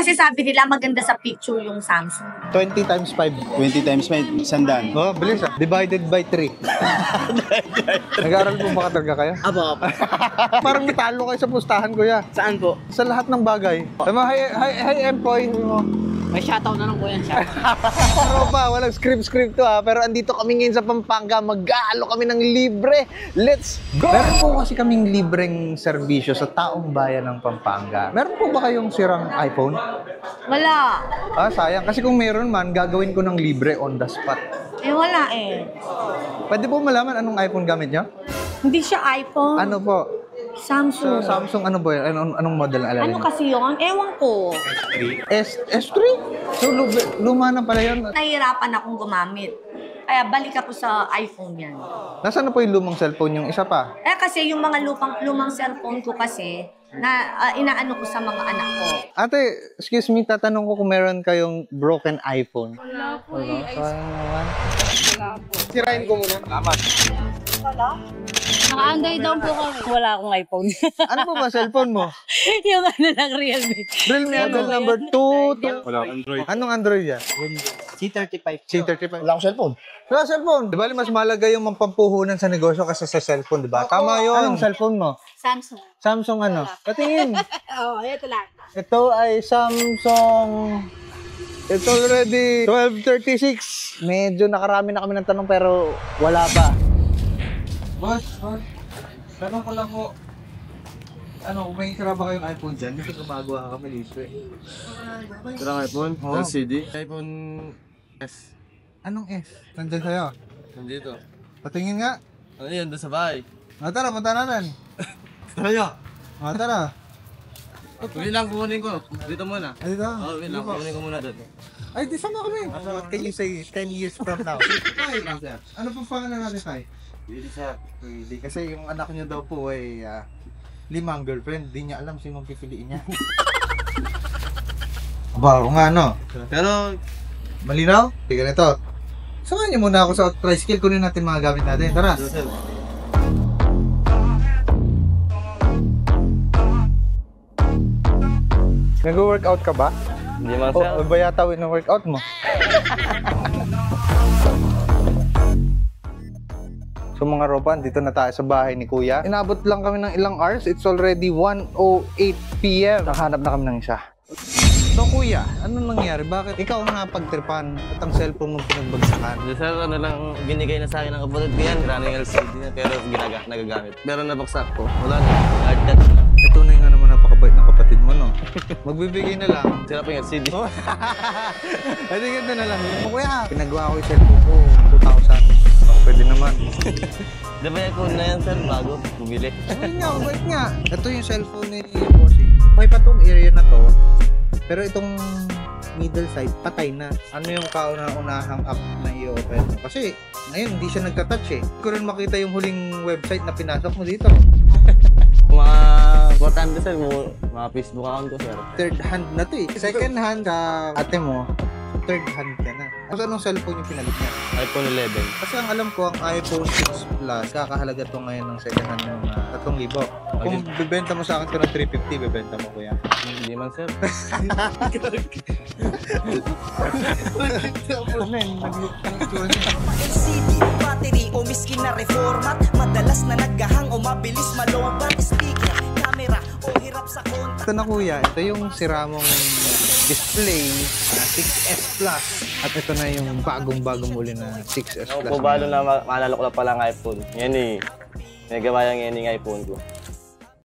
kasi sabi nila maganda sa picture yung Samsung. 20 times 5. 20 times 5, 100. Oh, bilis ah. Divided by 3. Nag-aaral po ba talaga kayo? Apo. Parang natalo kayo sa pustahan, kuya. Saan po? Sa lahat ng bagay. Hi, Empoy. May shoutout na lang po yan, shoutout. Pero pa, walang script to ha. Pero andito kami ngayon sa Pampanga. Mag-aalo kami ng libre. Let's go! Meron po kasi kaming libreng serbisyo sa taong bayan ng Pampanga. Meron po ba kayong sirang iPhone? Wala. Sayang. Kasi kung meron man, gagawin ko ng libre on the spot. Wala eh. Pwede po malaman anong iPhone gamit nyo? Hindi siya iPhone. Ano po? Samsung. Samsung ano ba yun? Anong model ang alalagay? Ano kasi yun? Ewan ko. S3? So, luma na pala yun. Nahihirapan akong gumamit. Kaya balik ako sa iPhone yan. Nasaan na po yung lumang cellphone yung isa pa? Kasi yung mga lumang cellphone ko kasi, na inaano ko sa mga anak ko. Ate, excuse me, tatanong ko kung meron kayong broken iPhone. Wala po eh. Wala po. Sirain ko muna. Salamat. Naka-Android down po kami. Wala akong iPhone. Ano po ba cellphone mo? Yung ano lang, Realme. Realme model number 2. Wala akong Android. Anong Android yan? C35. C35. Wala akong cellphone. Wala cellphone. Di ba mas malaga yung mampampuhunan sa negosyo kasi sa cellphone, di ba? Tama yun. Anong cellphone mo? Samsung. Samsung ano? Patingin. Oo, ito lang. Ito ay Samsung. It's already 12:36. Medyo nakarami na kami ng tanong pero wala pa. Boss, tanong ko lang po. Ano, kung may sira ba kayong iPhone dyan? Kasi gumagawa kami dito eh. Sirang iPhone? Oo. LCD? iPhone S. Anong S? Nandyan sa'yo. Nandito. Patingin nga. Ano yun? Doon sa bahay. Tara, punta natin. Tayo! Tara. Wait lang, kukunin ko. Dito muna. Ay, dito. Wait lang, kukunin ko muna doon. Ay, di sama kami. What can you say 10 years from now? Tay, ano pong pangalan natin, Tay? Really, sir. Really? Kasi yung anak niya daw po ay 5 girlfriend. Di niya alam sino pipiliin niya. Aba, nga no. Pero, Malinaw? Sige nito. Samahan niyo muna ako sa tricycle. Kunin natin mga gamit natin. Tara. sir. Nag-workout ka ba? Hindi man, O sir. ba yata yung workout mo? So mga roban, dito na tayo sa bahay ni Kuya. Inabot lang kami ng ilang hours. It's already 1:08 PM. Nakahanap na kami ng isa. So Kuya, ano nangyari? Bakit ikaw ang napagtripan at ang cellphone mong pinagbagsakan? Hindi, sir, ano lang, binigay na sa akin ng kapatid ko yan. Running LCD na, pero nagagamit. Pero nabaksak ko. Wala na. Hard na. Ito na yung naman napakabait ng kapatid mo, no? Magbibigay na lang. Sira pa yung LCD. Ito ganda na lang. Kuya, pinagawa ko yung cellphone ko. 2,000. Pwede naman. Di ba yung phone na yan, sir? Bago, bumili. Ayun nga, wait nga. Ito yung cellphone ni Bossy. May pa tong area na to. Pero itong middle side, patay na. Ano yung kauna-unahang app na i-open mo? Kasi ngayon, hindi siya nagka-touch eh. Hindi ko rin makita yung huling website na pinasok mo dito. Mga importante, sir, mga Facebook account ko, sir. Third hand na to eh. Second hand sa ate mo, third hand ka na. Kasi anong cellphone yung pinalit niya? iPhone 11. Kasi ang alam ko, ang iPhone 6 Plus, kakahalaga to ngayon ng second hand ng 3,000. Kung bibenta mo sa akin ito ng 350, bibenta mo kuya. Hindi man, sir. LCD, battery o miskin na reformat. Madalas na naghahang o mabilis malobat. Speaker, camera o hirap sa kontak. Ito na kuya, ito yung sira mong display na 6S Plus. At ito na yung bagong-bagong uli na 6S Ako Plus. po balo na maalala ko na palang iPhone. Yan eh. Nagawa yung yan yung iPhone ko.